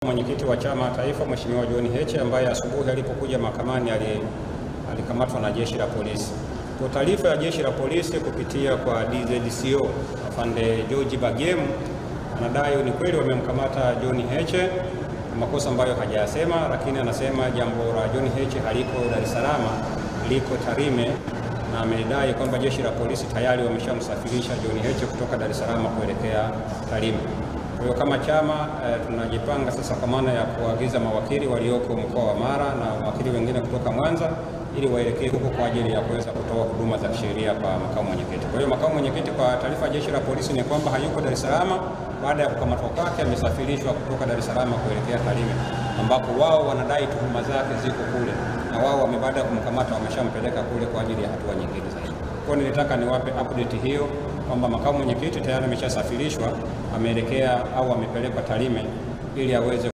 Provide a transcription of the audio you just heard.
Mwenyekiti wa chama taifa Mheshimiwa John Heche ambaye asubuhi alipokuja mahakamani alikamatwa na jeshi la polisi. Kwa taarifa ya jeshi la polisi kupitia kwa DZCO afande George Bagemu anadai ni kweli wamemkamata John Heche makosa ambayo hajayasema, lakini anasema jambo la John Heche haliko Dar es Salaam, liko Tarime, na amedai kwamba jeshi la polisi tayari wameshamsafirisha John Heche kutoka Dar es Salaam kuelekea Tarime. Kwa hiyo kama chama tunajipanga sasa kwa maana ya kuagiza mawakili walioko mkoa wa Mara na mawakili wengine kutoka Mwanza ili waelekee huko kwa ajili ya kuweza kutoa huduma za kisheria kwa makamu mwenyekiti. Kwa hiyo makamu mwenyekiti, kwa taarifa ya jeshi la polisi ni kwamba hayuko Dar es Salaam. Baada ya kukamatwa kwake amesafirishwa kutoka Dar es Salaam kuelekea Tarime, ambapo wao wanadai tuhuma zake ziko kule, na wao baada ya kumkamata wameshampeleka kule kwa ajili ya hatua nyingine zaidi. Kwa hiyo nilitaka niwape update hiyo kwamba makamu mwenyekiti tayari ameshasafirishwa, ameelekea au amepelekwa Tarime ili aweze